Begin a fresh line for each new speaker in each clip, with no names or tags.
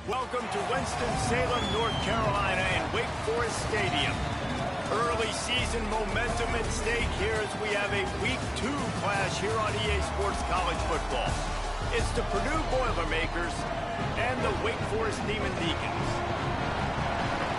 Welcome to Winston-Salem, North Carolina and Wake Forest Stadium. Early season momentum at stake here as we have a Week 2 clash here on EA Sports College Football. It's the Purdue Boilermakers and the Wake Forest Demon Deacons.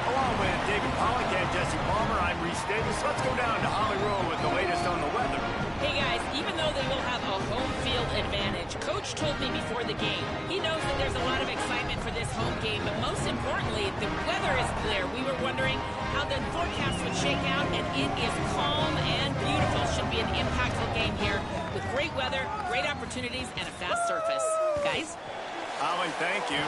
Along with David Pollack and Jesse Palmer, I'm Reese Davis. Let's go down to Holly Rowe with the latest on the weather.
Hey guys, even though they will have a home field advantage, Coach told me before the game, he knows that there's a lot of excitement for this home game, but most importantly, the weather is clear. We were wondering how the forecast would shake out, and it is calm and beautiful. Should be an impactful game here with great weather, great opportunities, and a fast surface. Guys?
Holly, thank you.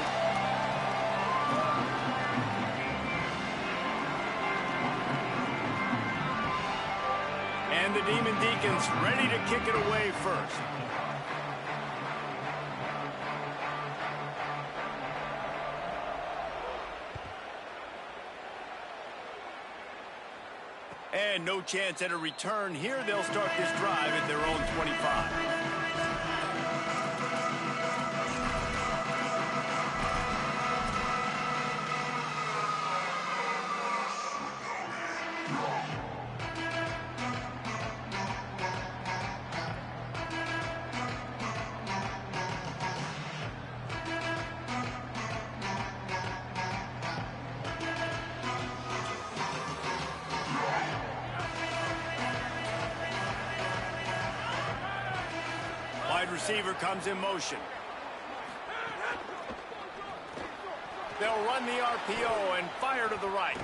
And the Demon Deacons ready to kick it away first. And no chance at a return here. They'll start this drive at their own 25. Wide receiver comes in motion. They'll run the RPO and fire to the right.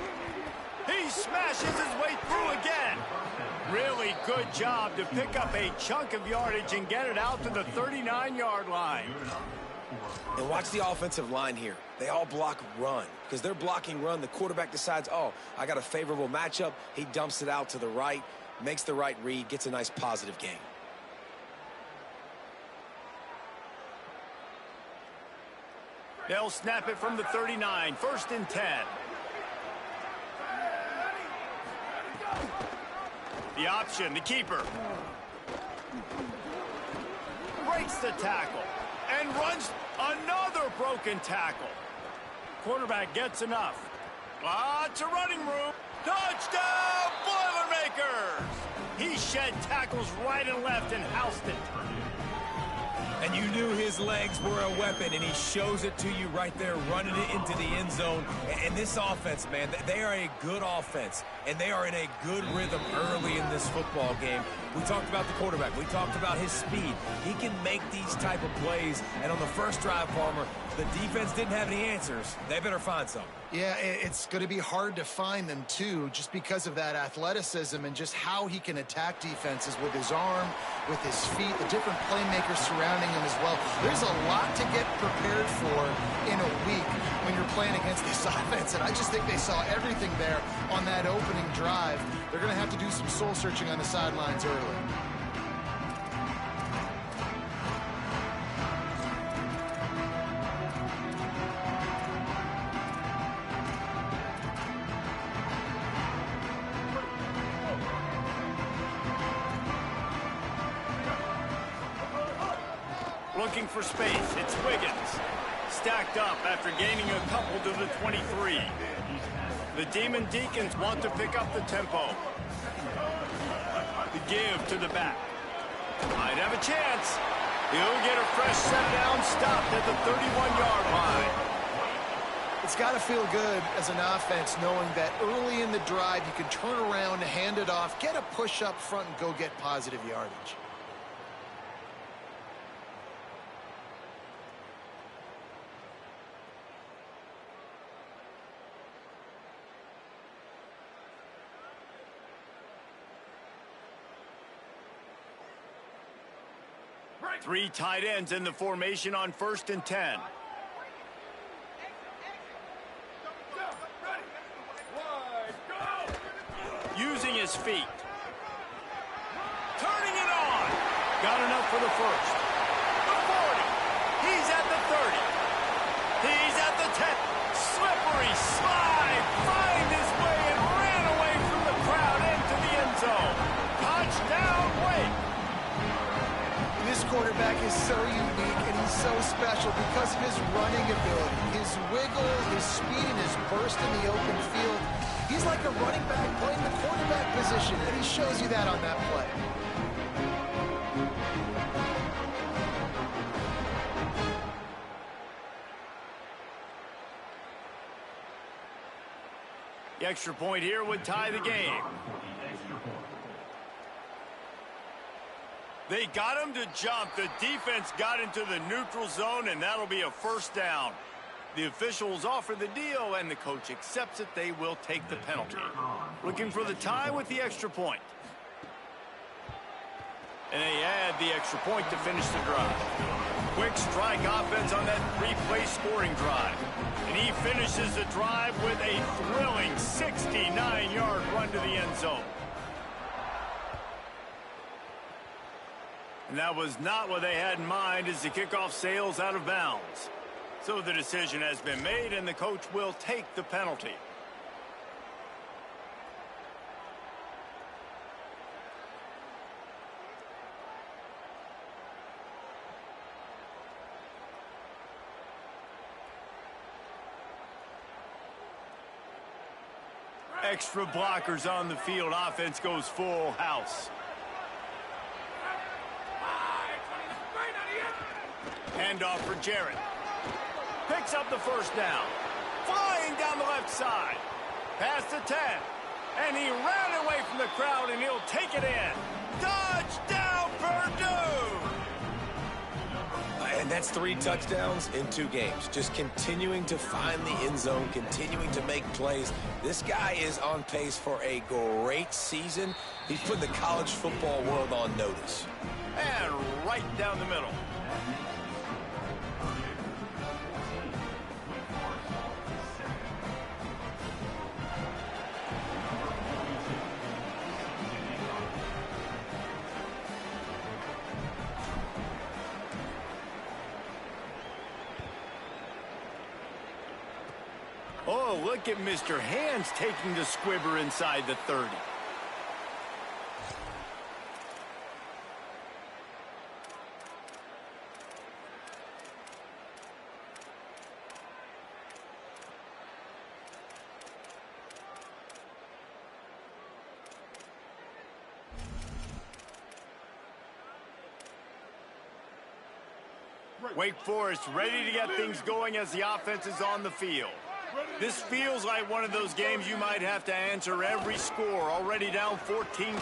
He smashes his way through again. Really good job to pick up a chunk of yardage and get it out to the 39-yard line.
And watch the offensive line here. They all block run. Because they're blocking run, the quarterback decides, oh, I got a favorable matchup. He dumps it out to the right, makes the right read, gets a nice positive gain.
They'll snap it from the 39, 1st and 10. The option, the keeper. Breaks the tackle and runs another broken tackle. Quarterback gets enough. Lots of running room. Touchdown, Boilermakers! He shed tackles right and left and housed it.
And you knew his legs were a weapon, and he shows it to you right there, running it into the end zone. And this offense, man, they are a good offense, and they are in a good rhythm early in this football game. We talked about the quarterback. We talked about his speed. He can make these type of plays, and on the first drive, Palmer, the defense didn't have any answers. They better find some.
Yeah, it's going to be hard to find them, too, just because of that athleticism and just how he can attack defenses with his arm, with his feet, the different playmakers surrounding him as well. There's a lot to get prepared for in a week when you're playing against this offense, and I just think they saw everything there on that opening drive. They're going to have to do some soul-searching on the sidelines early.
Looking for space, it's Wiggins. Stacked up after gaining a couple to the 23. The Demon Deacons want to pick up the tempo. The give to the back. Might have a chance. He'll get a fresh set down, stopped at the 31-yard line.
It's got to feel good as an offense knowing that early in the drive you can turn around, hand it off, get a push up front, and go get positive yardage.
Three tight ends in the formation on 1st and 10. Using his feet. Turning it on. Got enough for the first. The 40. He's at the 30. He's at the 10. Slippery slide. Find his way and ran away from the crowd into the end zone. Touchdown, Wake.
This quarterback is so unique and he's so special because of his running ability, his wiggle, his speed, and his burst in the open field. He's like a running back playing the quarterback position, and he shows you that on that play.
The extra point here would tie the game. They got him to jump. The defense got into the neutral zone, and that'll be a first down. The officials offer the deal, and the coach accepts it. They will take the penalty. Looking for the tie with the extra point. And they add the extra point to finish the drive. Quick strike offense on that three-play scoring drive. And he finishes the drive with a thrilling 69-yard run to the end zone. And that was not what they had in mind as the kickoff sails out of bounds. So the decision has been made, and the coach will take the penalty. Extra blockers on the field. Offense goes full house. Handoff for Jarrett. Picks up the first down. Flying down the left side. Past the 10. And he ran away from the crowd, and he'll take it in. Touchdown, Purdue!
And that's 3 touchdowns in 2 games. Just continuing to find the end zone, continuing to make plays. This guy is on pace for a great season. He's put the college football world on notice.
And right down the middle. Oh, look at Mr. Hands taking the squibber inside the 30. Wake Forest ready to get things going as the offense is on the field. This feels like one of those games you might have to answer every score, already down 14-7.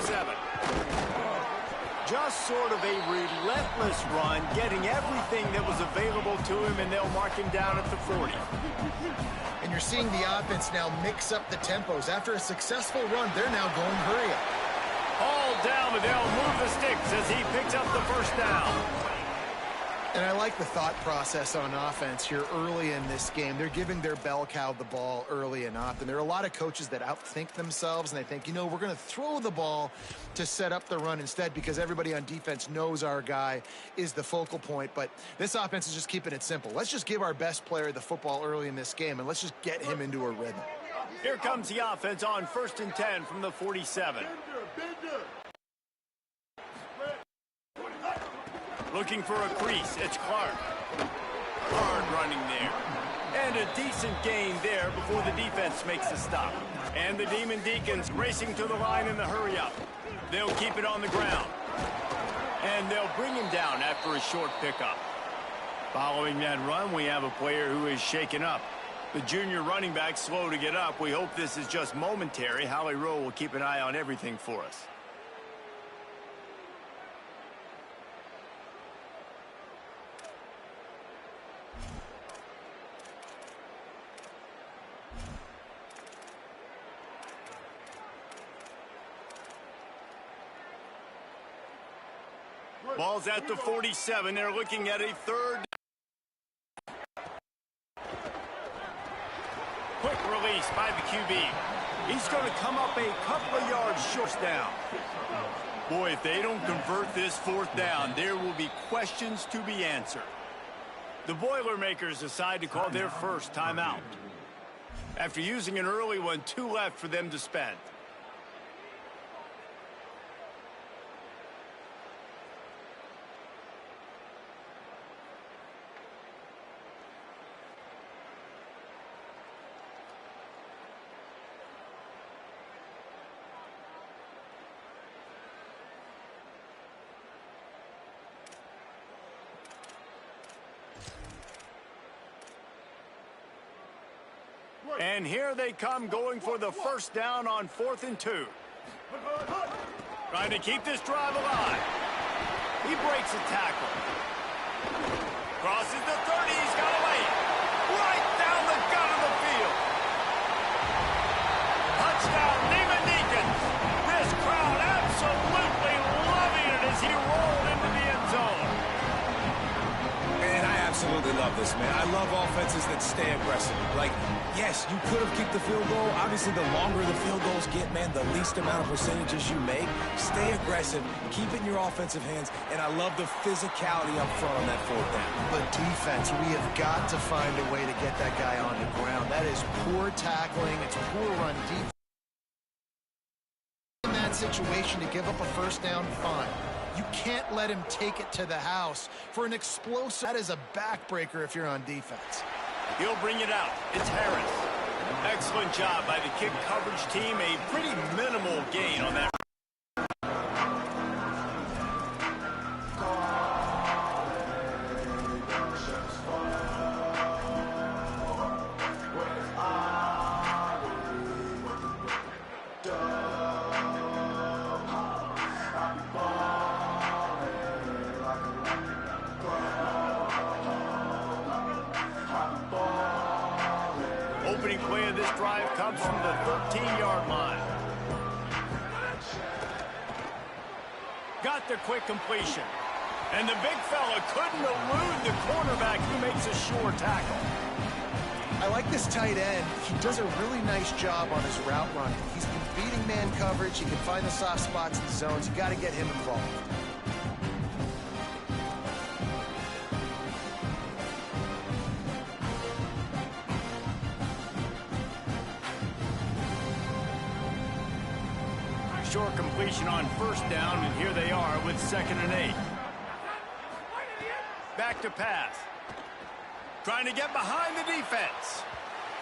Just sort of a relentless run, getting everything that was available to him, and they'll mark him down at the 40.
And you're seeing the offense now mix up the tempos. After a successful run, they're now going hurry up.
All down, but they'll move the sticks as he picks up the first down.
And I like the thought process on offense here early in this game. They're giving their bell cow the ball early and often. There are a lot of coaches that outthink themselves, and they think, you know, we're going to throw the ball to set up the run instead because everybody on defense knows our guy is the focal point. But this offense is just keeping it simple. Let's just give our best player the football early in this game, and let's just get him into a rhythm.
Here comes the offense on 1st and 10 from the 47. Looking for a crease, it's Clark. Hard running there. And a decent gain there before the defense makes the stop. And the Demon Deacons racing to the line in the hurry-up. They'll keep it on the ground. And they'll bring him down after a short pickup. Following that run, we have a player who is shaken up. The junior running back slow to get up. We hope this is just momentary. Howie Rowe will keep an eye on everything for us. Ball's at the 47. They're looking at a third. Quick release by the QB. He's going to come up a couple of yards short down. Boy, if they don't convert this 4th down, there will be questions to be answered. The Boilermakers decide to call their first timeout. After using an early one, 2 left for them to spend. And here they come going for the first down on 4th and 2. Trying to keep this drive alive. He breaks a tackle. Crosses the 30. He's got away. Right down the gut of the field. Touchdown, Neiman Deacons. This crowd absolutely loving it as he rolled into the end zone.
Man, I absolutely love this, man. I love offenses that stay aggressive. Like, yes, you could have kicked the field goal. Obviously, the longer the field goals get, man, the least amount of percentages you make. Stay aggressive, keep it in your offensive hands, and I love the physicality up front on that 4th down.
But defense, we have got to find a way to get that guy on the ground. That is poor tackling. It's poor run defense. In that situation, to give up a first down, fine. You can't let him take it to the house for an explosive. That is a backbreaker if you're on defense.
He'll bring it out. It's Harris. Excellent job by the kick coverage team. A pretty minimal gain on that. Opening play of this drive comes from the 13-yard line. Got the quick completion. And the big fella couldn't elude the cornerback who makes a sure tackle.
I like this tight end. He does a really nice job on his route running. He's been beating man coverage. He can find the soft spots in the zones. You got to get him involved.
Short completion on 1st down, and here they are with 2nd and 8. Back to pass. Trying to get behind the defense.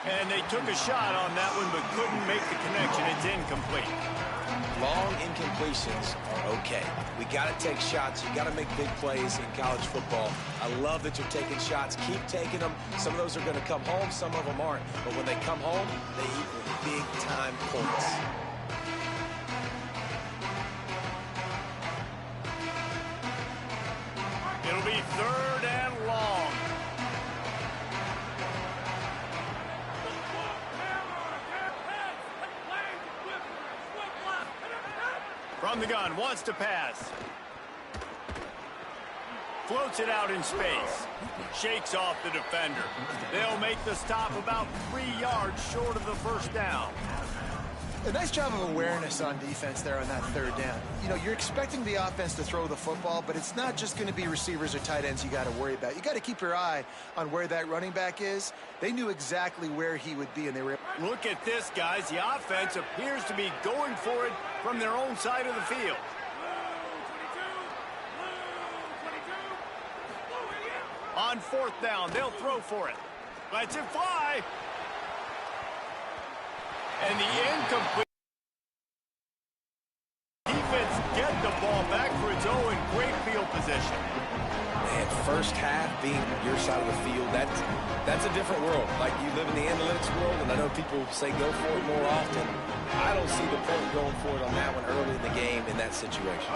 And they took a shot on that one, but couldn't make the connection. It's incomplete.
Long incompletions are okay. We got to take shots. You got to make big plays in college football. I love that you're taking shots. Keep taking them. Some of those are going to come home. Some of them aren't. But when they come home, they equal big-time points.
It'll be 3rd and long. From the gun, wants to pass. Floats it out in space. Shakes off the defender. They'll make the stop about 3 yards short of the first down.
A nice job of awareness on defense there on that 3rd down. You know, you're expecting the offense to throw the football, but it's not just going to be receivers or tight ends you got to worry about. You got to keep your eye on where that running back is. They knew exactly where he would be, and they were...
Look at this, guys. The offense appears to be going for it from their own side of the field. On 4th down, they'll throw for it. Lets it fly. And the incomplete defense get the ball back for its own great field position.
Man, first half being your side of the field, that's a different world. Like, you live in the analytics world, and I know people say go for it more often. I don't see the point going for it on that one early in the game in that situation.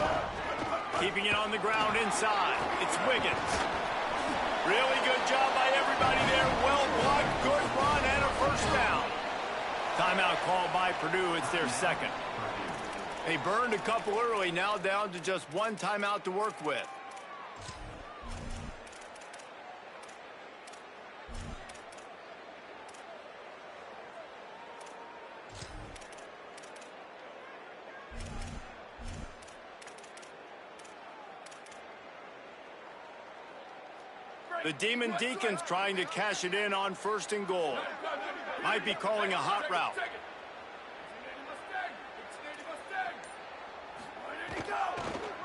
Keeping it on the ground inside. It's Wiggins. Really good job by everybody there. Well blocked, good run, and a first down. Timeout called by Purdue. It's their 2nd. They burned a couple early, now down to just 1 timeout to work with. The Demon Deacons trying to cash it in on 1st and goal. Might be calling a hot route.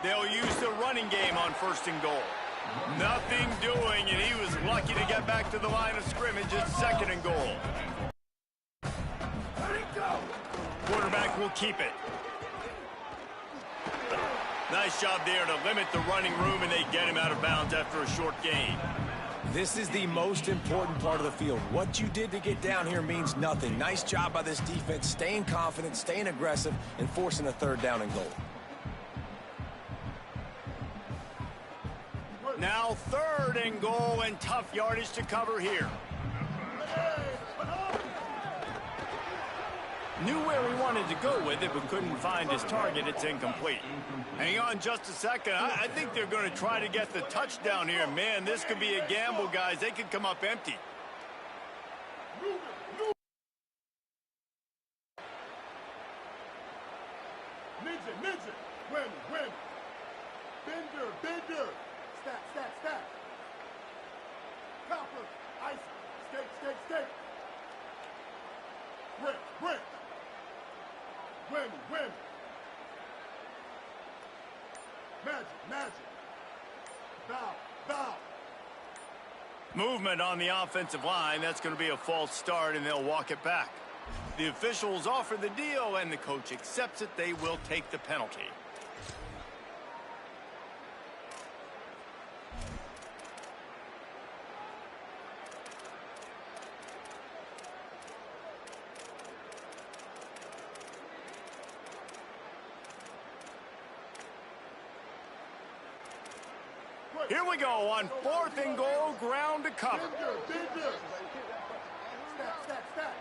They'll use the running game on 1st and goal. Nothing doing, and he was lucky to get back to the line of scrimmage at 2nd and goal. Quarterback will keep it. Nice job there to limit the running room, and they get him out of bounds after a short gain.
This is the most important part of the field. What you did to get down here means nothing. Nice job by this defense, staying confident, staying aggressive, and forcing a third down and goal.
Now 3rd and goal, and tough yardage to cover here. Knew where he wanted to go with it, but couldn't find his target. It's incomplete. Hang on just a second. I think they're going to try to get the touchdown here. Man, this could be a gamble, guys. They could come up empty.
Ninja, win. Bender, stack. Copper, ice, steak. Brick. Win. Magic. Bow.
Movement on the offensive line. That's going to be a false start, and they'll walk it back. The officials offer the deal, and the coach accepts it. They will take the penalty. Here we go on 4th and goal, ground to cover.
Bender. Stack.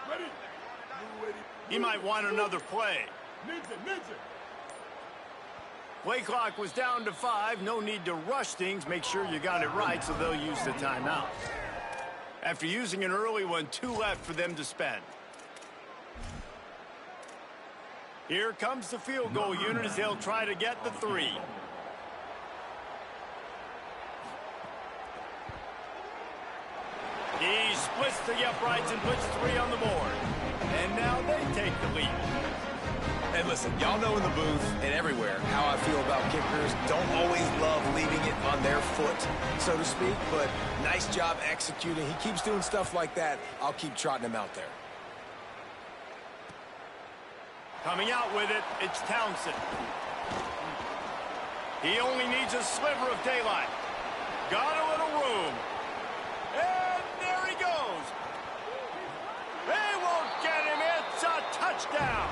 Ready.
He might want another play.
Ninja.
Play clock was down to 5. No need to rush things. Make sure you got it right, so they'll use the timeout. After using an early one, 2 left for them to spend. Here comes the field goal unit as they'll try to get the 3. He splits the uprights and puts 3 on the board. And now they take the lead.
And listen, y'all know in the booth and everywhere how I feel about kickers. Don't always love leaving it on their foot, so to speak, but nice job executing. He keeps doing stuff like that. I'll keep trotting him out there.
Coming out with it, it's Townsend. He only needs a sliver of daylight. Got a little room. And there he goes. They won't get him. It's a touchdown.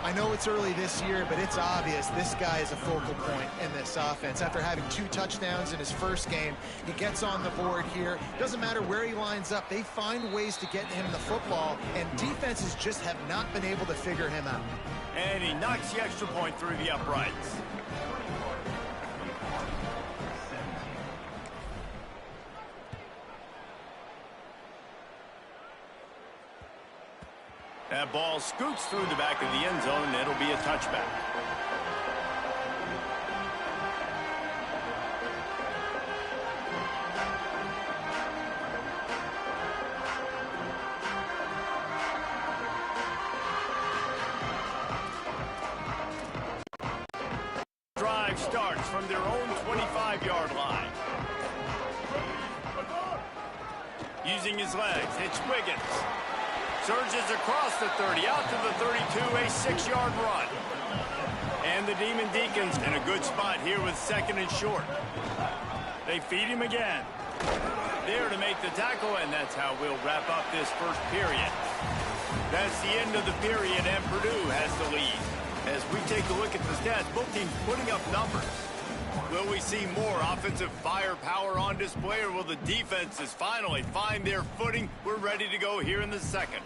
I know it's early this year, but it's obvious this guy is a focal point in this offense. After having 2 touchdowns in his first game, he gets on the board here. Doesn't matter where he lines up. They find ways to get him the football, and defenses just have not been able to figure him out.
And he knocks the extra point through the uprights. That ball scoots through the back of the end zone, and it'll be a touchback. Drive starts from their own 25-yard line. Using his legs, it's Wiggins. Surges across the 30, out to the 32, a 6-yard run. And the Demon Deacons in a good spot here with 2nd and short. They feed him again. There to make the tackle, and that's how we'll wrap up this first period. That's the end of the period, and Purdue has the lead. As we take a look at the stats, both teams putting up numbers. Will we see more offensive firepower on display, or will the defenses finally find their footing? We're ready to go here in the second.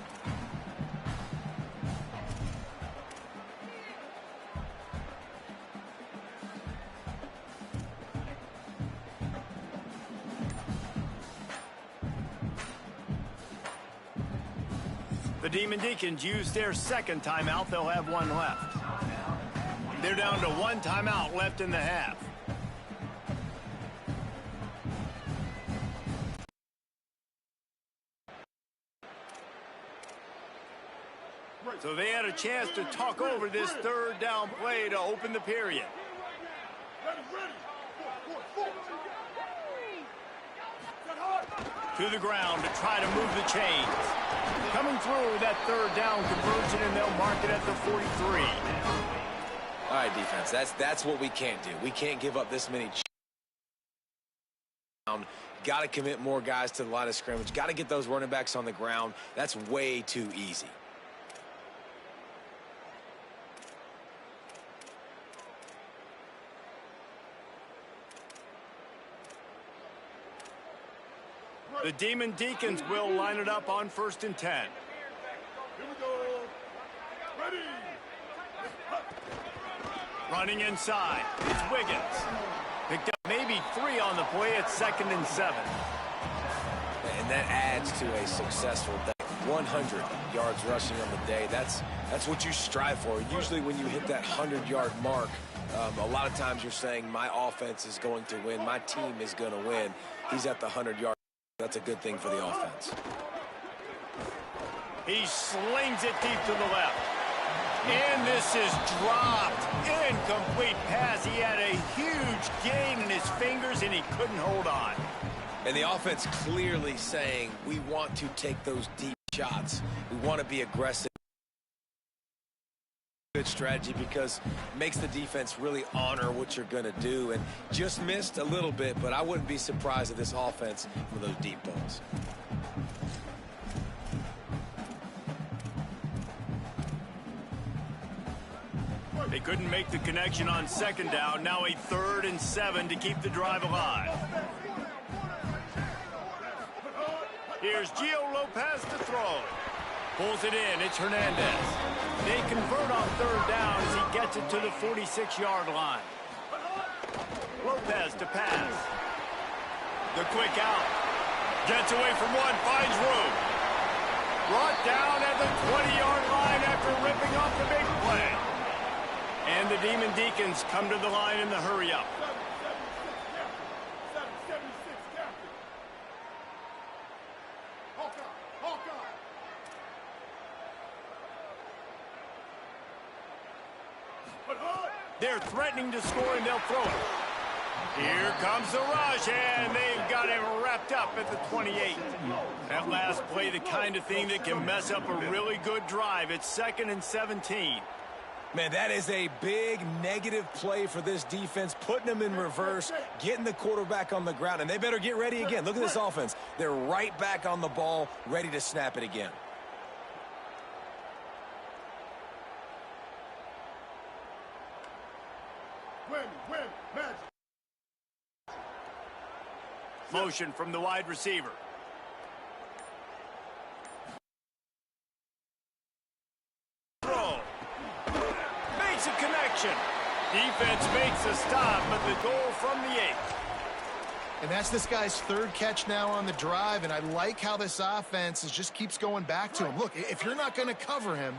The Demon Deacons use their 2nd timeout. They'll have 1 left. They're down to 1 timeout left in the half. So they had a chance to talk over this 3rd down play to open the period. To the ground to try to move the chains. Coming through that 3rd down conversion, and they'll mark it at the 43.
All right, defense, that's what we can't do. We can't give up this many Got to commit more guys to the line of scrimmage. Got to get those running backs on the ground. That's way too easy.
The Demon Deacons will line it up on 1st and 10.
Here we go. Ready.
Running inside, it's Wiggins. Picked up maybe 3 on the play at 2nd and 7.
And that adds to a successful day. 100 yards rushing on the day. That's what you strive for. Usually when you hit that 100-yard mark, a lot of times you're saying my offense is going to win, my team is going to win. He's at the 100-yard. That's a good thing for the offense.
He slings it deep to the left. And this is dropped. Incomplete pass. He had a huge gain in his fingers, and he couldn't hold on.
And the offense clearly saying, we want to take those deep shots. We want to be aggressive. Good strategy because it makes the defense really honor what you're going to do. And just missed a little bit, but I wouldn't be surprised at this offense for those deep balls.
They couldn't make the connection on 2nd down. Now a 3rd and 7 to keep the drive alive. Here's Gio Lopez to throw. Pulls it in. It's Hernandez. They convert on 3rd down as he gets it to the 46-yard line. Lopez to pass. The quick out. Gets away from one. Finds room. Brought down at the 20-yard line after ripping off the big play. And the Demon Deacons come to the line in the hurry-up.
776 captain. Hawkeye, Hawkeye.
They're threatening to score, and they'll throw it. Here comes the rush, and they've got him wrapped up at the 28. That last play, the kind of thing that can mess up a really good drive. It's 2nd and 17.
Man, that is a big negative play for this defense, putting them in reverse, getting the quarterback on the ground, and they better get ready again. Look at this offense. They're right back on the ball, ready to snap it again.
Win, magic.
Motion from the wide receiver. Throw. Makes a connection. Defense makes a stop, but the goal from the 8.
And that's this guy's 3rd catch now on the drive, and I like how this offense just keeps going back to him. Look, if you're not going to cover him,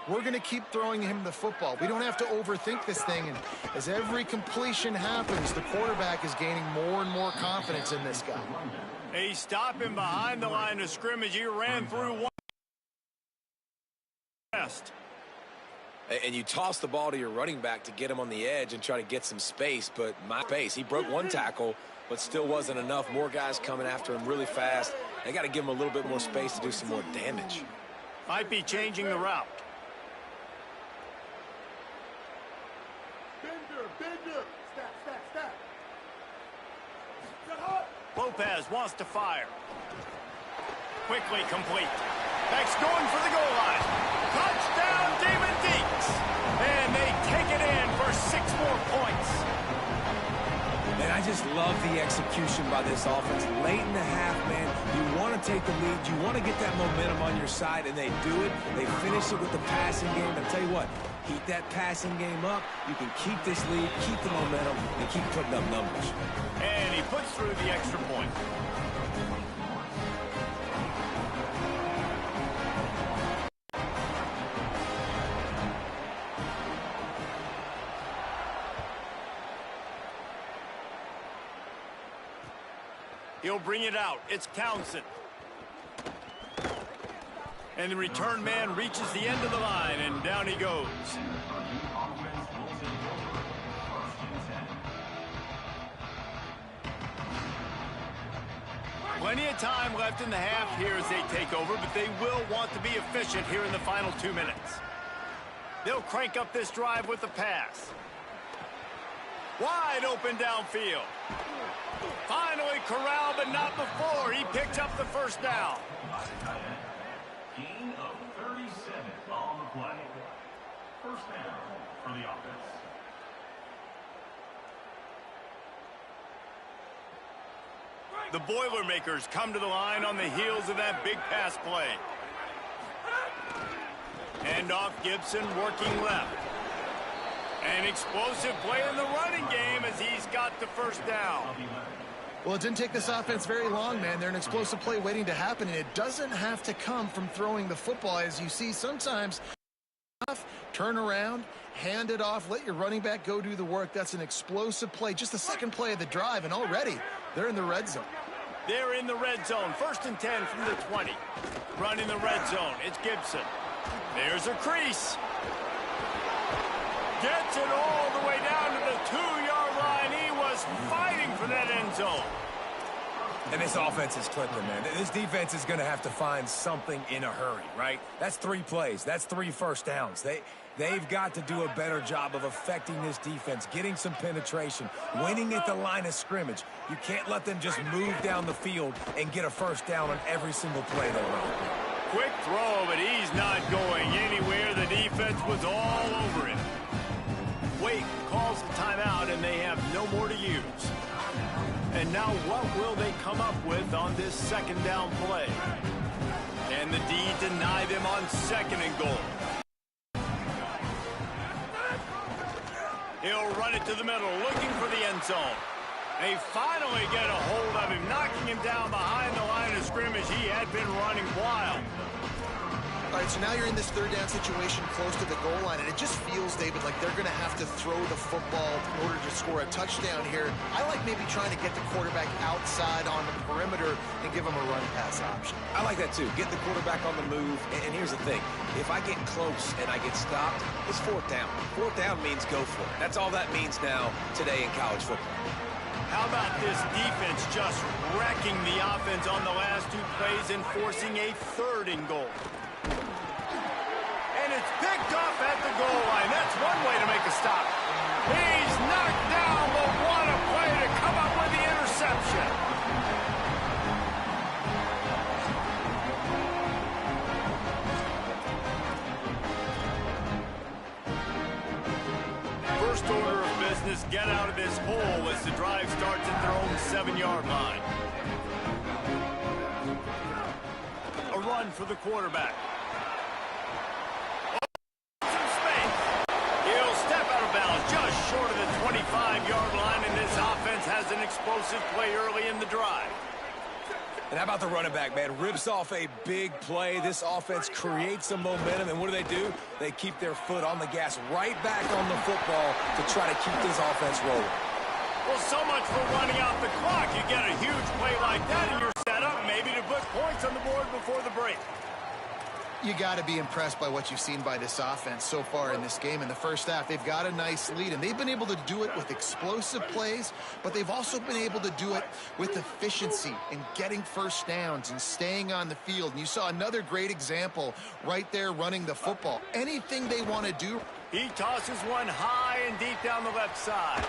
we're going to keep throwing him the football. We don't have to overthink this thing, and as every completion happens, the quarterback is gaining more and more confidence in this guy.
They stop him behind the line of scrimmage. He ran through one.
And you toss the ball to your running back to get him on the edge and try to get some space, but he broke one tackle, but still wasn't enough. More guys coming after him really fast. They got to give him a little bit more space to do some more damage.
Might be changing the route.
Bender. Stack.
Lopez wants to fire. Quickly complete. Next going for the goal line. Touchdown, Demon Deeks. And they take it in for 6 more points.
And I just love the execution by this offense. Late in the half, man, you want to take the lead. You want to get that momentum on your side, and they do it. They finish it with the passing game. I'll tell you what, keep that passing game up. You can keep this lead, keep the momentum, and keep putting up numbers.
And he puts through the extra point. He'll bring it out. It's Townsend. And the return man reaches the end of the line, and down he goes. Plenty of time left in the half here as they take over, but they will want to be efficient here in the final 2 minutes. They'll crank up this drive with the pass. Wide open downfield. Finally corralled, but not before. He picked up the first down.
Gain of 37 on the play. First down for the offense.
The Boilermakers come to the line on the heels of that big pass play. Hand off Gibson, working left. An explosive play in the running game as he's got the first down.
Well, it didn't take this offense very long, man. They're an explosive play waiting to happen, and it doesn't have to come from throwing the football. As you see, sometimes turn around, hand it off, let your running back go do the work. That's an explosive play. Just the second play of the drive, and already they're in the red zone.
They're in the red zone. 1st and 10 from the 20. Run in the red zone. It's Gibson. There's a crease. Gets it all the way down to the 2-yard line. He was fighting for that end zone.
And this offense is clicking, man. This defense is going to have to find something in a hurry, right? That's 3 plays. That's 3 first downs. They've got to do a better job of affecting this defense, getting some penetration, winning at the line of scrimmage. You can't let them just move down the field and get a first down on every single play they run.
Quick throw, but he's not going anywhere. The defense was all over him. Wake calls the timeout, and they have no more to use. And now what will they come up with on this second down play? Can the D deny them on 2nd and goal? He'll run it to the middle, looking for the end zone. They finally get a hold of him, knocking him down behind the line of scrimmage. He had been running wild.
All right, so now you're in this 3rd down situation close to the goal line, and it just feels, David, like they're going to have to throw the football in order to score a touchdown here. I like maybe trying to get the quarterback outside on the perimeter and give him a run-pass option.
I like that too. Get the quarterback on the move. And here's the thing. If I get close and I get stopped, it's 4th down. 4th down means go for it. That's all that means now today in college football.
How about this defense just wrecking the offense on the last 2 plays and forcing a 3rd and goal? And it's picked off at the goal line. That's one way to make a stop. He's knocked down, but what a play to come up with the interception. First order of business, get out of this hole as the drive starts at their own 7-yard line. A run for the quarterback. Just short of the 25-yard line, and this offense has an explosive play early in the drive.
And how about the running back, man? Rips off a big play. This offense creates some momentum, and what do? They keep their foot on the gas, right back on the football to try to keep this offense rolling.
Well, so much for running out the clock. You get a huge play like that, and you're set up maybe to put points on the board before the break.
You got to be impressed by what you've seen by this offense so far in this game. In the first half, they've got a nice lead, and they've been able to do it with explosive plays, but they've also been able to do it with efficiency and getting first downs and staying on the field. And you saw another great example right there running the football. Anything they want to do.
He tosses one high and deep down the left side.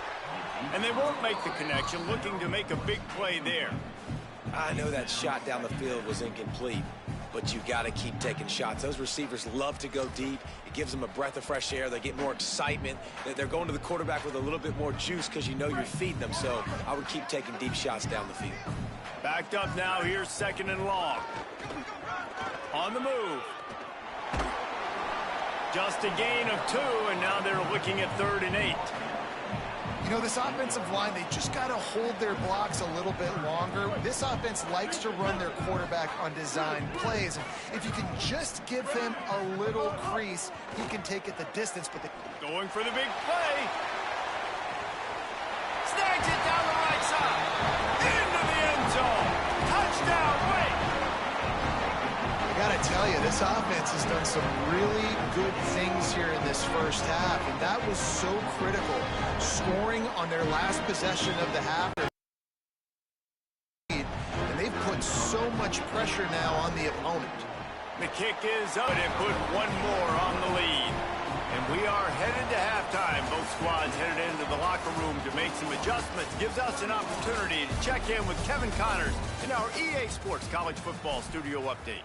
And they won't make the connection, looking to make a big play there.
I know that shot down the field was incomplete, but you got to keep taking shots. Those receivers love to go deep. It gives them a breath of fresh air. They get more excitement. They're going to the quarterback with a little bit more juice because you know you're feeding them. So I would keep taking deep shots down the field.
Backed up now. Here's 2nd and long. On the move. Just a gain of 2, and now they're looking at 3rd and 8.
You know, this offensive line, they just got to hold their blocks a little bit longer. This offense likes to run their quarterback on design plays. If you can just give him a little crease, he can take it the distance. But
going for the big play. Snags it down the right side. Into the end zone. Touchdown, Wake.
I got to tell you, this offense has done some really good things here in this first half, and that was so critical. Scoring on their last possession of the half, and they've put so much pressure now on the opponent.
The kick is up and put one more on the lead. And we are headed to halftime. Both squads headed into the locker room to make some adjustments. Gives us an opportunity to check in with Kevin Connors in our EA Sports College Football Studio Update.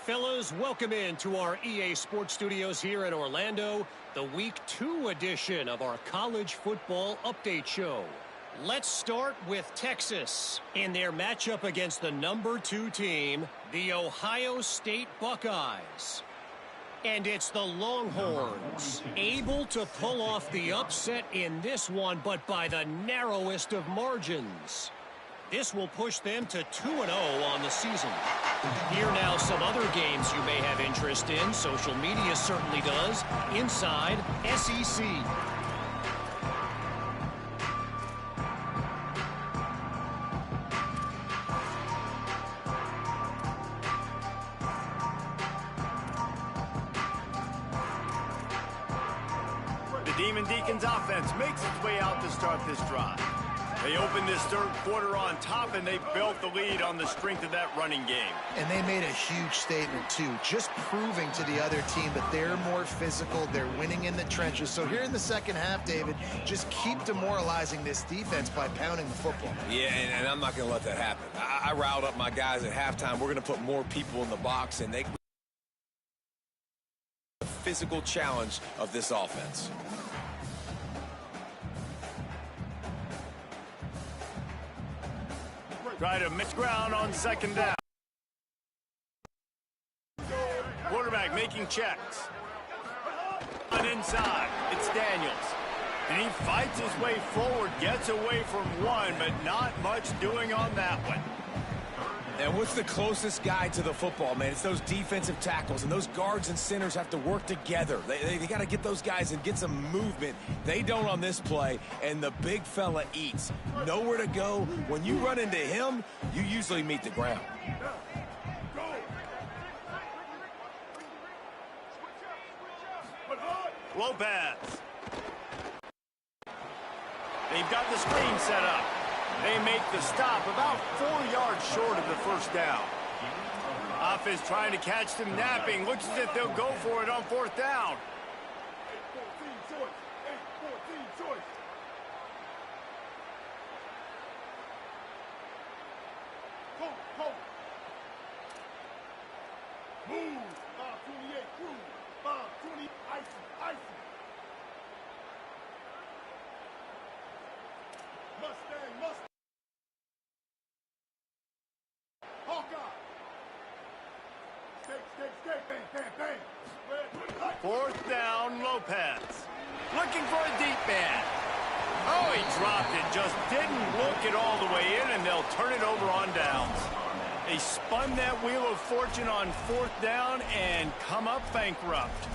Fellas, welcome in to our EA Sports Studios here in Orlando, the Week 2 edition of our College Football Update Show. Let's start with Texas in their matchup against the number 2 team, the Ohio State Buckeyes. And it's the Longhorns, able to pull off the upset in this one, but by the narrowest of margins. This will push them to 2-0 on the season. Here now some other games you may have interest in. Social media certainly does. Inside SEC.
The Demon Deacons offense makes its way out to start this drive. They opened this third quarter on top, and they built the lead on the strength of that running game.
And they made a huge statement, too, just proving to the other team that they're more physical, they're winning in the trenches. So here in the second half, David, just keep demoralizing this defense by pounding the football.
Yeah, and I'm not going to let that happen. I riled up my guys at halftime. We're going to put more people in the box, and they the physical challenge of this offense.
Try to miss ground on second down. Quarterback making checks. On inside, it's Daniels. And he fights his way forward, gets away from one, but not much doing on that one.
And what's the closest guy to the football, man? It's those defensive tackles, and those guards and centers have to work together. They got to get those guys and get some movement. They don't on this play, and the big fella eats. Nowhere to go. When you run into him, you usually meet the ground.
Lopez. They've got the screen set up. They make the stop about 4 yards short of the first down. Offense trying to catch them napping. Looks as if they'll go for it on fourth down.
8-14 choice. 8-14 choice. Hold. Move. 528 crew. 520 icy. Mustang. Hawkeye. Stay. Bang.
Fourth down, Lopez. Looking for a deep man. Oh, he dropped it. Just didn't look it all the way in, and they'll turn it over on downs. They spun that wheel of fortune on fourth down and come up bankrupt.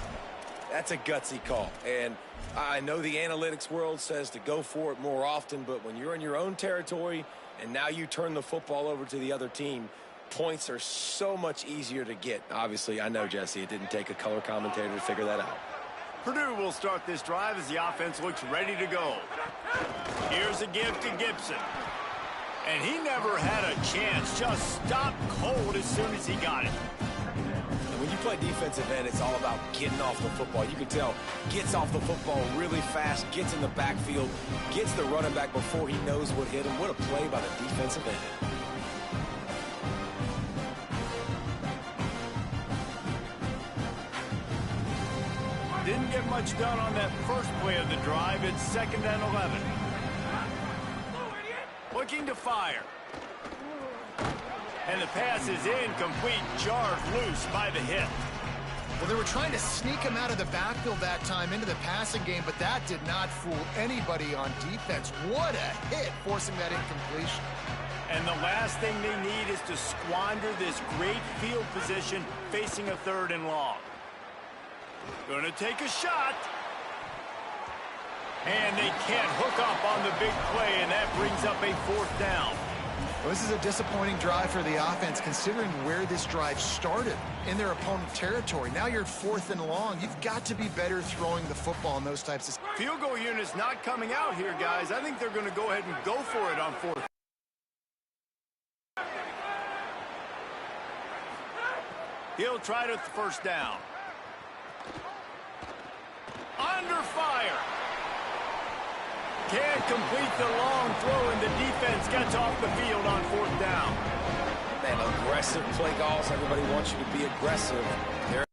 That's a gutsy call. And I know the analytics world says to go for it more often, but when you're in your own territory and now you turn the football over to the other team, points are so much easier to get. Obviously, I know, Jesse, it didn't take a color commentator to figure that out.
Purdue will start this drive as the offense looks ready to go. Here's a give to Gibson. And he never had a chance. Just stopped cold as soon as he got it.
And when you play defensive end, it's all about getting off the football. You can tell, gets off the football really fast, gets in the backfield, gets the running back before he knows what hit him. What a play by the defensive end.
Didn't get much done on that first play of the drive. It's 2nd and 11. Looking to fire. And the pass is incomplete. Jarred loose by the hit.
Well, they were trying to sneak him out of the backfield that time into the passing game, but that did not fool anybody on defense. What a hit, forcing that incompletion.
And the last thing they need is to squander this great field position facing a 3rd and long. Going to take a shot. And they can't hook up on the big play, and that brings up a 4th down.
Well, this is a disappointing drive for the offense, considering where this drive started, in their opponent territory. Now you're 4th and long. You've got to be better throwing the football in those types of...
Field goal unit's not coming out here, guys. I think they're going to go ahead and go for it on 4th. He'll try to first down. under fire. Can't complete the long throw, and the defense gets off the field on 4th down.
Man, aggressive play calls. Everybody wants you to be aggressive. They're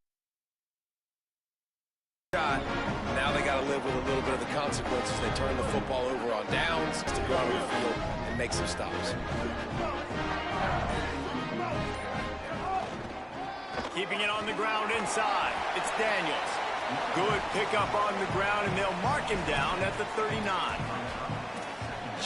shot. Now they got to live with a little bit of the consequences. They turn the football over on downs to go on the field and make some stops.
Keeping it on the ground inside. It's Daniels. Good pickup on the ground, and they'll mark him down at the 39.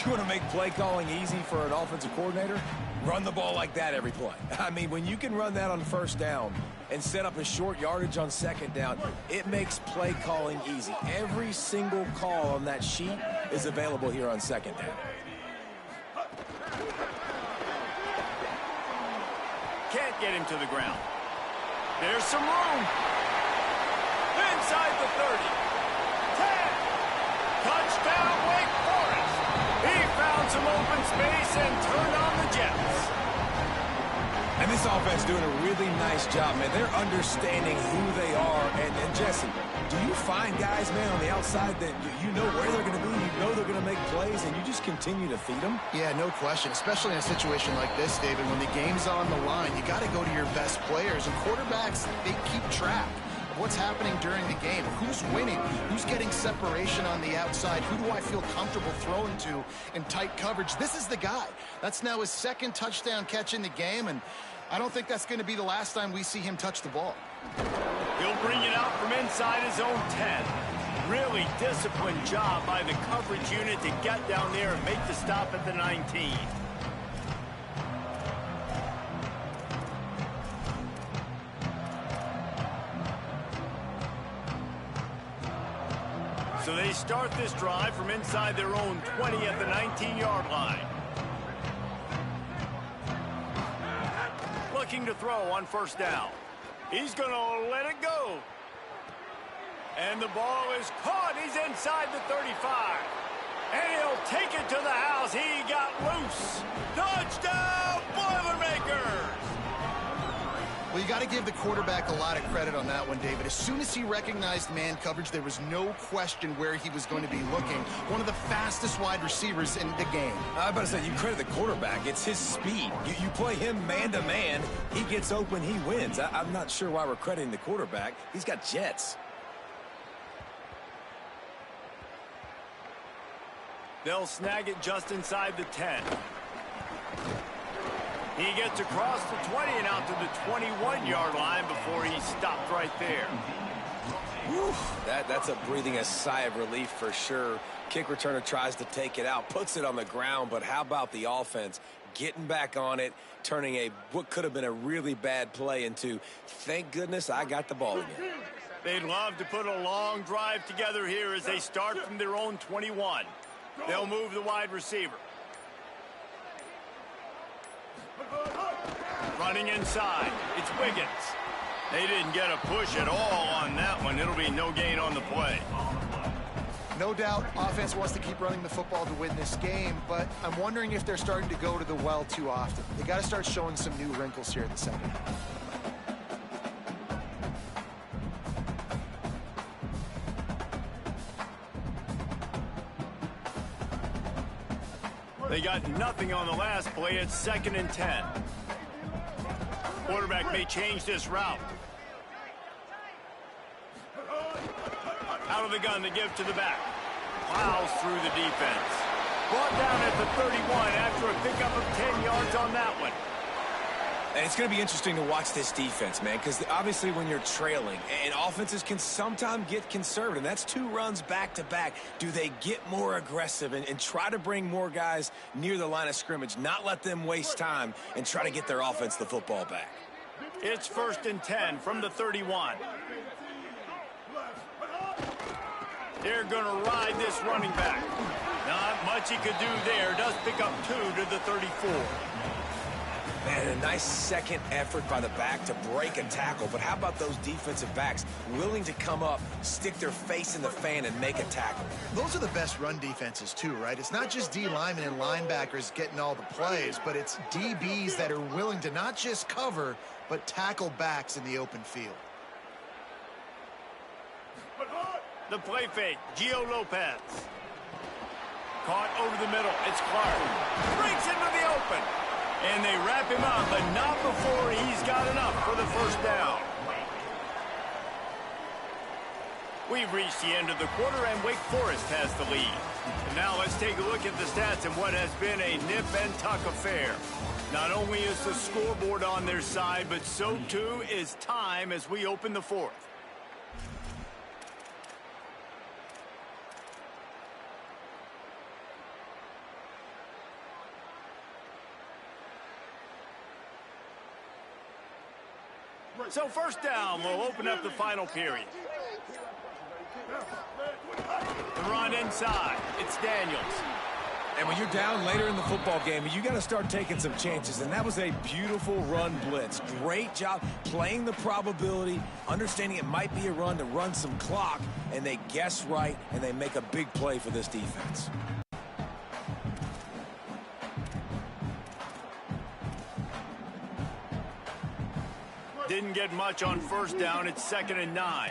You want to make play calling easy for an offensive coordinator? Run the ball like that every play. I mean, when you can run that on 1st down and set up a short yardage on 2nd down, it makes play calling easy. Every single call on that sheet is available here on 2nd down.
Can't get him to the ground. There's some room. Inside the 30. 10. Touchdown, Wake Forest. He found some open space and turned on the Jets.
And this offense doing a really nice job, man. They're understanding who they are. And Jesse, do you find guys, man, on the outside that you know where they're going to be, you know they're going to make plays, and you just continue to feed them?
Yeah, no question, especially in a situation like this, David. When the game's on the line, you got to go to your best players. And quarterbacks, they keep track of what's happening during the game. Who's winning? Who's getting separation on the outside? Who do I feel comfortable throwing to in tight coverage? This is the guy. That's now his 2nd touchdown catch in the game, and I don't think that's going to be the last time we see him touch the ball.
He'll bring it out from inside his own 10. Really disciplined job by the coverage unit to get down there and make the stop at the 19. So they start this drive from inside their own 20 at the 19-yard line. Looking to throw on 1st down. He's going to let it go. And the ball is caught. He's inside the 35. And he'll take it to the house. He got loose. Touchdown, Boilermakers!
Well, you got to give the quarterback a lot of credit on that one, David. As soon as he recognized man coverage, there was no question where he was going to be looking. One of the fastest wide receivers in the game.
I was about to say, you credit the quarterback. It's his speed. You play him man-to-man, he gets open, he wins. I'm not sure why we're crediting the quarterback. He's got jets.
They'll snag it just inside the 10. He gets across the 20 and out to the 21-yard line before he stopped right there.
Whew, that's breathing a sigh of relief for sure. Kick returner tries to take it out, puts it on the ground, but how about the offense getting back on it, turning what could have been a really bad play into, thank goodness I got the ball again.
They'd love to put a long drive together here as they start from their own 21. They'll move the wide receiver. Running inside, it's Wiggins. They didn't get a push at all on that one. It'll be no gain on the play.
No doubt, offense wants to keep running the football to win this game, but I'm wondering if they're starting to go to the well too often. They got to start showing some new wrinkles here in the 2nd half.
They got nothing on the last play. It's 2nd and 10. Quarterback may change this route. Out of the gun to give to the back. Plows through the defense. Brought down at the 31 after a pickup of 10 yards on that one.
And it's going to be interesting to watch this defense, man, because obviously when you're trailing, and offenses can sometimes get conservative, and that's 2 runs back-to-back. Do they get more aggressive and try to bring more guys near the line of scrimmage, not let them waste time, and try to get their offense the football back?
It's 1st and 10 from the 31. They're going to ride this running back. Not much he could do there. Does pick up 2 to the 34.
Man, a nice second effort by the back to break a tackle. But how about those defensive backs willing to come up, stick their face in the fan, and make a tackle?
Those are the best run defenses, too, right? It's not just D linemen and linebackers getting all the plays, but it's DBs that are willing to not just cover, but tackle backs in the open field.
The play fake, Gio Lopez. Caught over the middle, it's Clark. Breaks into the open. And they wrap him up, but not before he's got enough for the first down. We've reached the end of the quarter, and Wake Forest has the lead. And now let's take a look at the stats in what has been a nip-and-tuck affair. Not only is the scoreboard on their side, but so too is time as we open the fourth. So first down will open up the final period. The run inside. It's Daniels.
And when you're down later in the football game, you got to start taking some chances. And that was a beautiful run blitz. Great job playing the probability, understanding it might be a run to run some clock, and they guess right, and they make a big play for this defense.
Didn't get much on first down. It's 2nd and 9.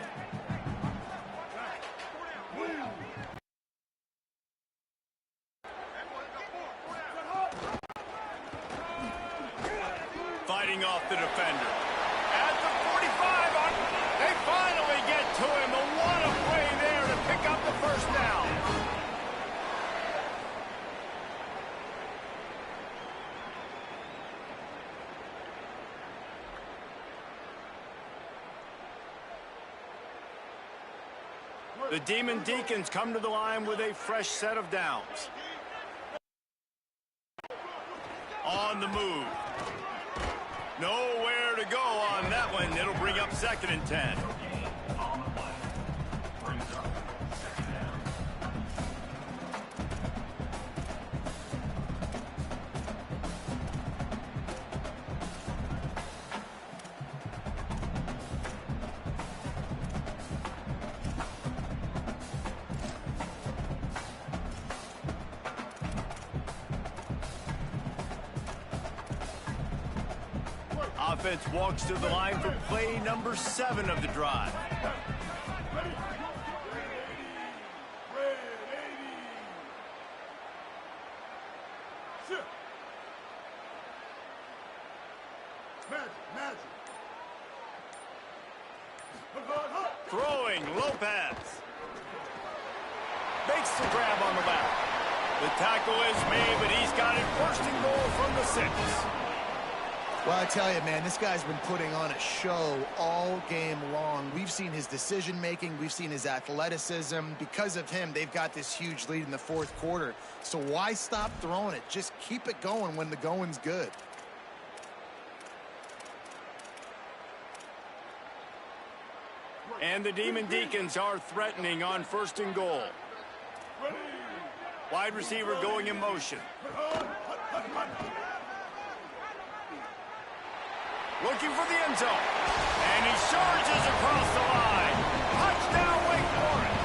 Fighting off the defender. At the 45, they finally get to him. A what a play there to pick up the first down. The Demon Deacons come to the line with a fresh set of downs. On the move. Nowhere to go on that one. It'll bring up 2nd and 10. Offense walks to the line for play number 7 of the drive. Throwing, Lopez. Makes the grab on the left. The tackle is made, but he's got it 1st and goal from the 6.
Well, I tell you, man, this guy's been putting on a show all game long. We've seen his decision-making. We've seen his athleticism. Because of him, they've got this huge lead in the 4th quarter. So why stop throwing it? Just keep it going when the going's good.
And the Demon Deacons are threatening on 1st and goal. Wide receiver going in motion. Looking for the end zone. And he charges across the line. Touchdown, Wake Forest.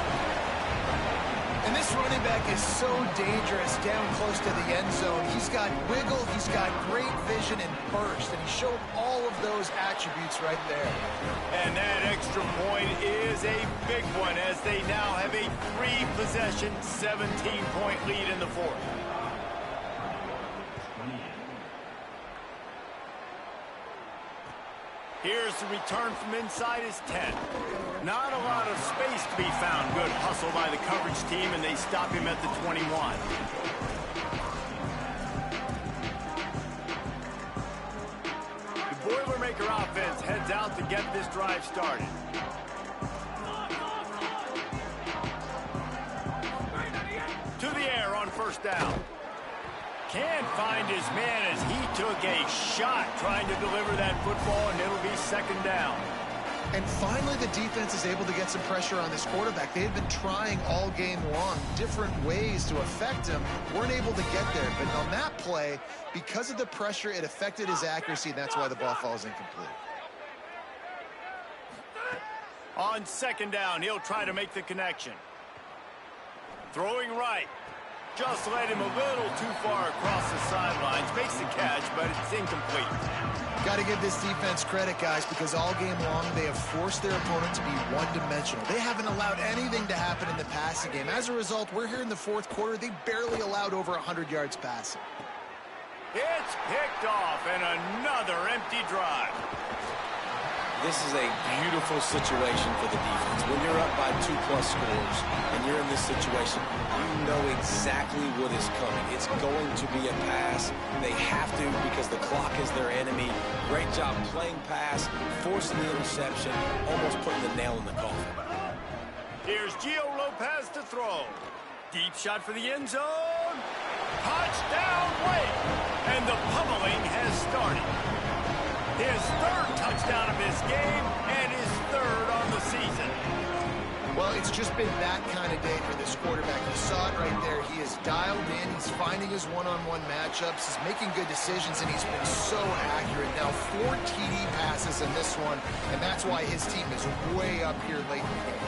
And this running back is so dangerous down close to the end zone. He's got wiggle, he's got great vision and burst, and he showed all of those attributes right there.
And that extra point is a big one as they now have a 3-possession, 17-point lead in the 4th. Here's the return from inside his 10. Not a lot of space to be found. Good hustle by the coverage team, and they stop him at the 21. The Boilermaker offense heads out to get this drive started. To the air on 1st down. Can't find his man as he took a shot trying to deliver that football, and it'll be 2nd down.
And finally, the defense is able to get some pressure on this quarterback. They had been trying all game long different ways to affect him. Weren't able to get there. But on that play, because of the pressure, it affected his accuracy, and that's why the ball falls incomplete.
On 2nd down, he'll try to make the connection. Throwing right. Just led him a little too far across the sidelines. Makes the catch, but it's incomplete.
Got to give this defense credit, guys, because all game long they have forced their opponent to be one-dimensional. They haven't allowed anything to happen in the passing game. As a result, we're here in the fourth quarter. They barely allowed over 100 yards passing.
It's picked off, and another empty drive.
This is a beautiful situation for the defense. When you're up by 2+ scores and you're in this situation, you know exactly what is coming. It's going to be a pass. They have to because the clock is their enemy. Great job playing pass, forcing the interception, almost putting the nail in the coffin.
Here's Gio Lopez to throw. Deep shot for the end zone. Touchdown, Wake. And the pummeling has started. His third touchdown of his game and his third on the season.
Well, it's just been that kind of day for this quarterback. You saw it right there. He is dialed in. He's finding his one-on-one matchups. He's making good decisions, and he's been so accurate. Now, 4 TD passes in this one, and that's why his team is way up here late in the game.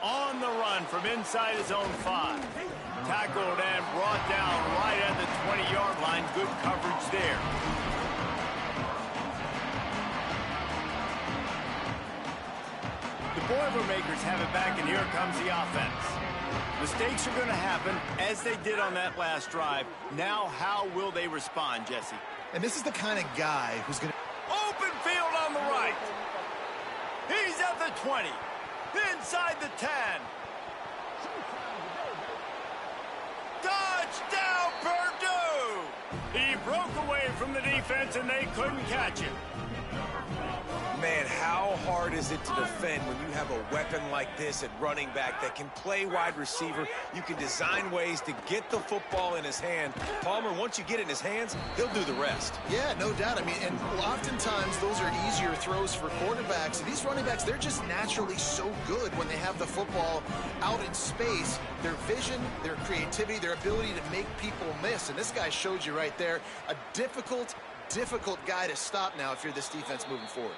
On the run from inside his own 5. Tackled and brought down right at the 20-yard line. Good coverage there. The Boilermakers have it back, and here comes the offense. Mistakes are going to happen, as they did on that last drive. Now, how will they respond, Jesse?
And this is the kind of guy who's going to...
Open field on the right. He's at the 20. Inside the 10. Touchdown, Purdue! He broke away from the defense, and they couldn't catch him.
Man, how hard is it to defend when you have a weapon like this at running back that can play wide receiver? You can design ways to get the football in his hand. Palmer, once you get it in his hands, he'll do the rest.
Yeah, no doubt. I mean, and oftentimes those are easier throws for quarterbacks. And these running backs, they're just naturally so good when they have the football out in space. Their vision, their creativity, their ability to make people miss. And this guy showed you right there, a difficult guy to stop now if you're this defense moving forward.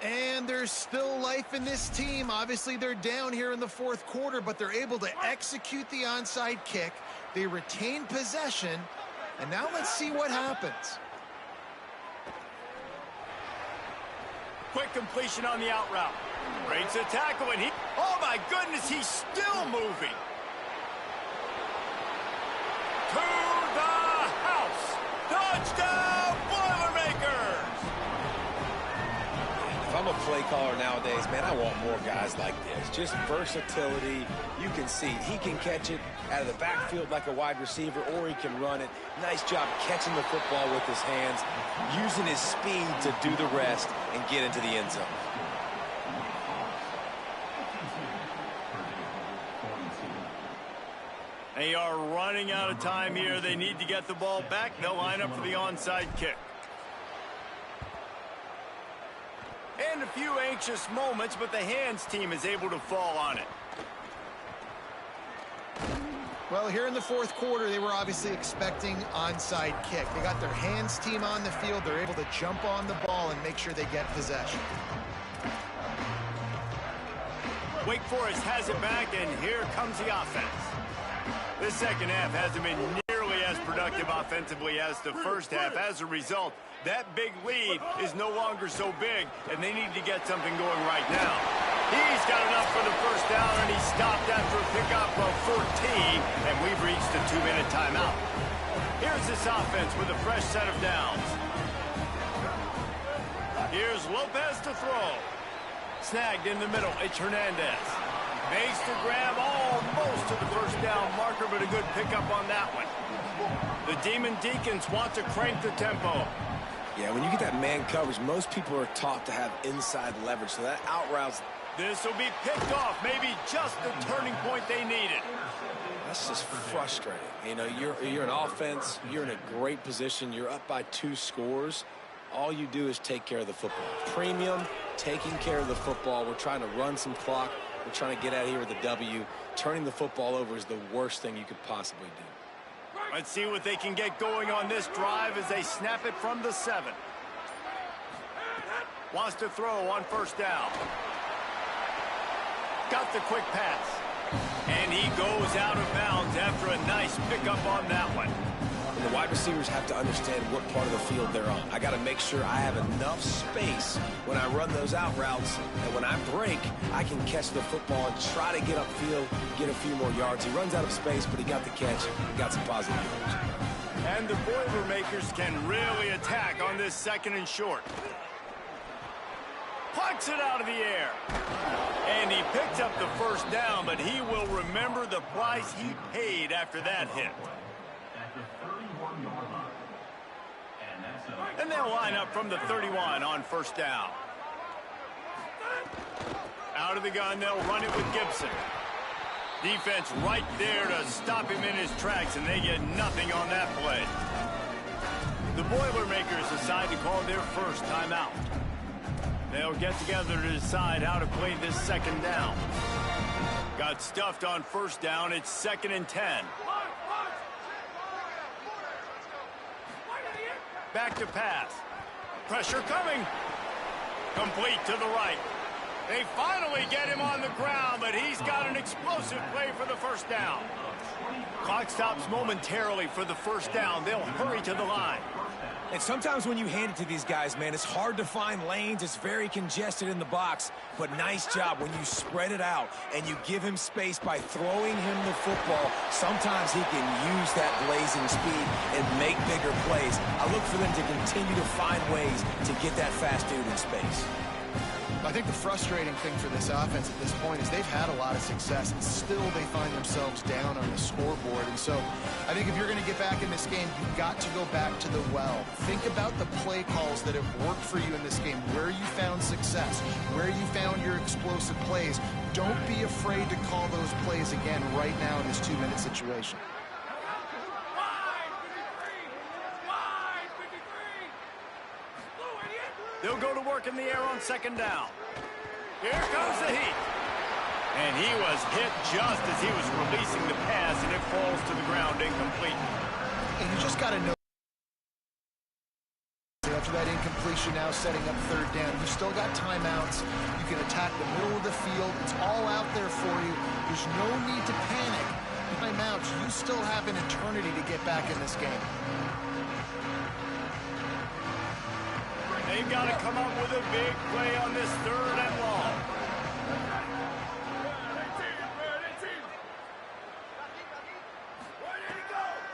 And there's still life in this team. Obviously, they're down here in the fourth quarter, but they're able to execute the onside kick. They retain possession. And now let's see what happens.
Quick completion on the out route. Breaks a tackle, and he... Oh, my goodness, he's still moving. To the house. Touchdown, Boilermakers!
If I'm a play caller nowadays, man, I want more guys like this. Just versatility. You can see he can catch it out of the backfield like a wide receiver, or he can run it. Nice job catching the football with his hands, using his speed to do the rest and get into the end zone.
They are running out of time here. They need to get the ball back. They'll line up for the onside kick. And a few anxious moments, but the hands team is able to fall on it.
Well, here in the fourth quarter, they were obviously expecting onside kick. They got their hands team on the field. They're able to jump on the ball and make sure they get possession.
Wake Forest has it back, and here comes the offense. This second half hasn't been nearly as productive offensively as the first half. As a result, that big lead is no longer so big, and they need to get something going right now. He's got enough for the first down, and he stopped after a pickup of 14, and we've reached a 2-minute timeout. Here's this offense with a fresh set of downs. Here's Lopez to throw. Snagged in the middle, it's Hernandez. Makes the grab almost to the first down marker, but a good pickup on that one. The Demon Deacons want to crank the tempo.
Yeah, when you get that man coverage, most people are taught to have inside leverage, so that out routes.
This will be picked off, maybe just the turning point they needed.
That's just frustrating. You know, you're an offense, you're in a great position, you're up by 2 scores. All you do is take care of the football. Premium, taking care of the football. We're trying to run some clock. We're trying to get out of here with a W. Turning the football over is the worst thing you could possibly do.
Let's see what they can get going on this drive as they snap it from the 7. Wants to throw on first down. Got the quick pass. And goes out of bounds after a nice pickup on that one.
And the wide receivers have to understand what part of the field they're on. I got to make sure I have enough space when I run those out routes, and when I break, I can catch the football and try to get upfield, get a few more yards. He runs out of space, but he got the catch, he got some positive yards.
And the Boilermakers can really attack on this 2nd and short. Plucks it out of the air. And he picked up the first down, but he will remember the price he paid after that hit. And they'll line up from the 31 on 1st down. Out of the gun, they'll run it with Gibson. Defense right there to stop him in his tracks, and they get nothing on that play. The Boilermakers decide to call their first timeout. They'll get together to decide how to play this 2nd down. Got stuffed on 1st down. It's 2nd and 10. Back to pass. Pressure coming. Complete to the right. They finally get him on the ground, but he's got an explosive play for the 1st down. Clock stops momentarily for the 1st down. They'll hurry to the line.
And sometimes when you hand it to these guys, man, it's hard to find lanes. It's very congested in the box. But nice job when you spread it out and you give him space by throwing him the football. Sometimes he can use that blazing speed and make bigger plays. I look for them to continue to find ways to get that fast dude in space.
I think the frustrating thing for this offense at this point is they've had a lot of success, and still they find themselves down on the scoreboard. And so I think if you're going to get back in this game, you've got to go back to the well. Think about the play calls that have worked for you in this game, where you found success, where you found your explosive plays. Don't be afraid to call those plays again right now in this 2-minute situation.
They'll go to work in the air on 2nd down. Here comes the heat. And he was hit just as he was releasing the pass, and it falls to the ground incomplete.
And you just got to know, after that incompletion, now setting up 3rd down, you still got timeouts. You can attack the middle of the field. It's all out there for you. There's no need to panic. Timeouts, you still have an eternity to get back in this game.
They've got to come up with a big play on this 3rd and long.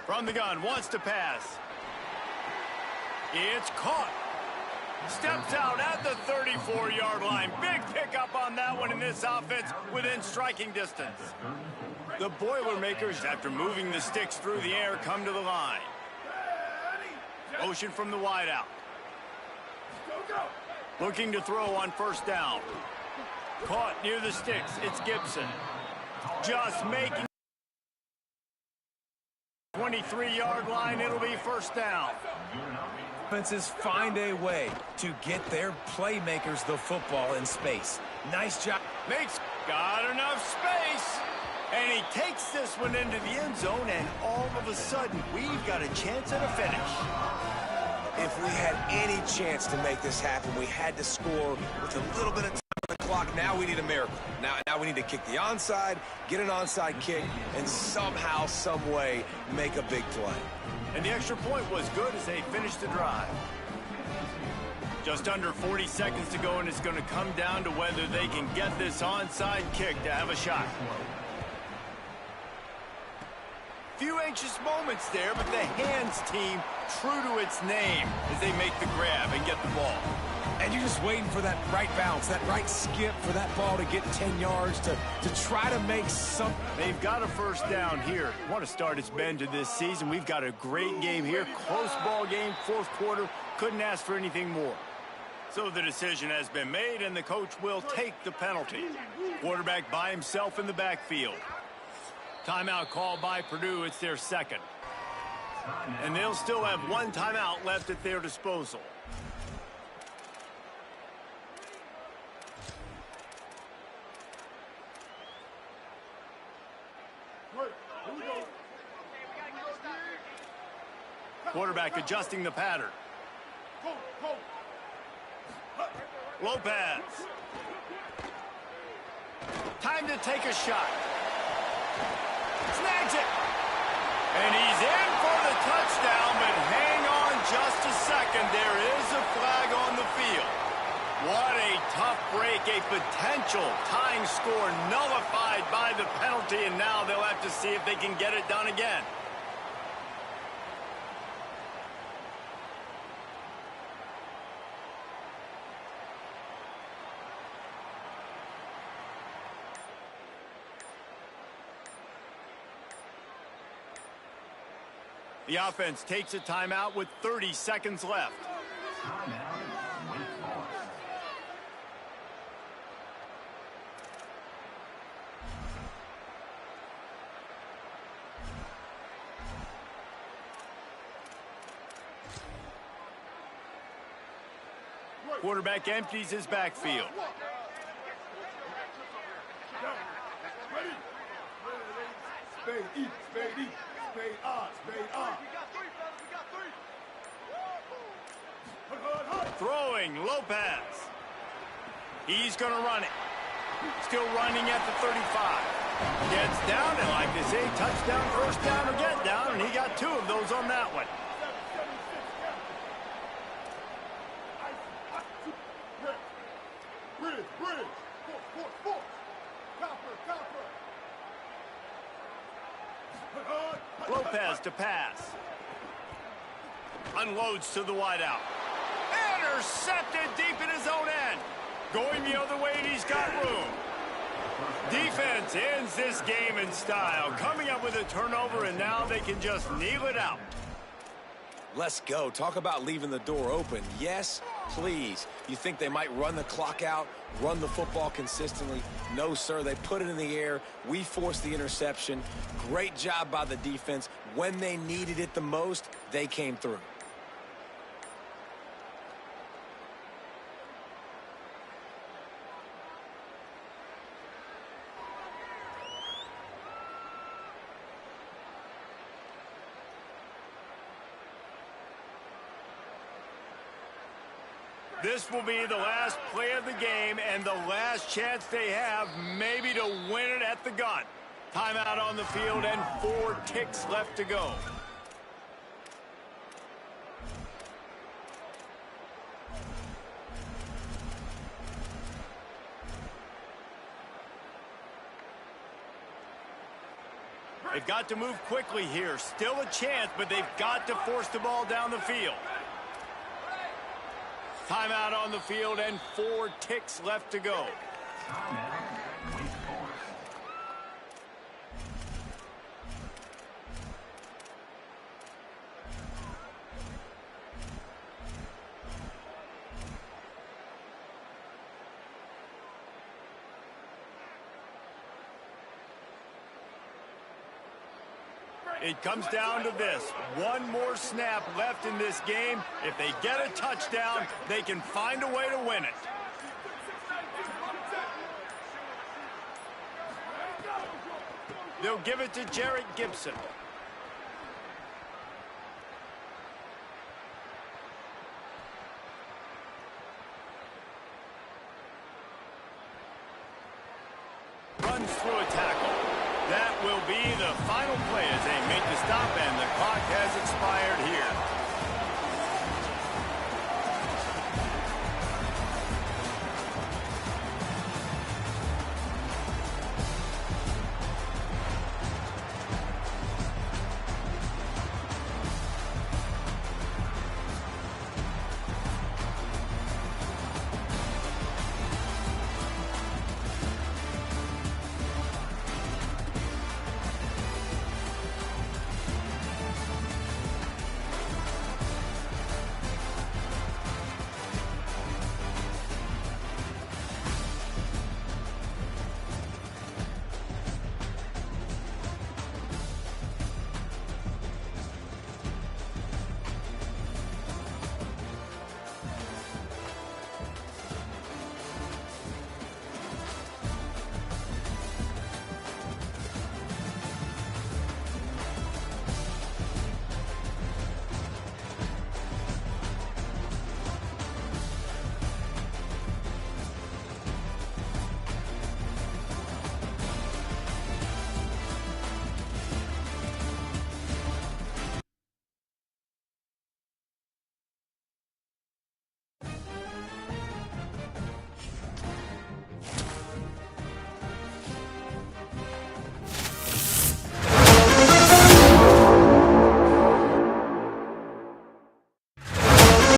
From the gun, wants to pass. It's caught. Steps out at the 34-yard line. Big pickup on that one in this offense within striking distance. The Boilermakers, after moving the sticks through the air, come to the line. Motion from the wideout. Looking to throw on 1st down. Caught near the sticks. It's Gibson. Just making 23-yard line. It'll be 1st down.
Offenses find a way to get their playmakers the football in space. Nice job.
Got enough space. And he takes this one into the end zone, and all of a sudden, we've got a chance at a finish.
If we had any chance to make this happen, we had to score with a little bit of time on the clock. Now we need a miracle. Now we need to kick the onside, get an onside kick, and somehow, some way, make a big play.
And the extra point was good as they finished the drive. Just under 40 seconds to go, and it's going to come down to whether they can get this onside kick to have a shot. Few anxious moments there, but the hands team true to its name as they make the grab and get the ball.
And you're just waiting for that right bounce, that right skip for that ball to get 10 yards to try to make some.
They've got a 1st down here. What a start it's been to this season. We've got a great game here. Close ball game, 4th quarter. Couldn't ask for anything more. So the decision has been made, and the coach will take the penalty. Quarterback by himself in the backfield. Timeout called by Purdue. It's their 2nd. And they'll still have 1 timeout left at their disposal. Quarterback adjusting the pattern. Lopez. Time to take a shot. finds it. And he's in for the touchdown, but hang on just a second. There is a flag on the field. What a tough break, a potential tying score nullified by the penalty, and now they'll have to see if they can get it done again. The offense takes a timeout with 30 seconds left.
Timeout, Wake Forest.
Quarterback empties his backfield.
Ready? Spade eat, spade eat, spade on, spade on.
Throwing, Lopez. He's going to run it. Still running at the 35. Gets down, and like they say, touchdown, first down, or get down, and he got 2 of those on that one.
Bridge. Force. Counter.
Lopez to pass. Unloads to the wideout. Intercepted deep in his own end. Going the other way, and he's got room. Defense ends this game in style. Coming up with a turnover, and now they can just kneel it out.
Let's go. Talk about leaving the door open. Yes, please. You think they might run the clock out, run the football consistently? No, sir. They put it in the air. We forced the interception. Great job by the defense. When they needed it the most, they came through.
This will be the last play of the game and the last chance they have maybe to win it at the gun. Timeout on the field and 4 ticks left to go. They've got to move quickly here. Still a chance, but they've got to force the ball down the field. Timeout on the field and 4 ticks left to go.
Timeout, Wake Forest.
It comes down to this. One more snap left in this game. If they get a touchdown, they can find a way to win it. They'll give it to Jarrett Gibson. Runs through a tackle. That will be the final play as they make the stop, and the clock has expired here.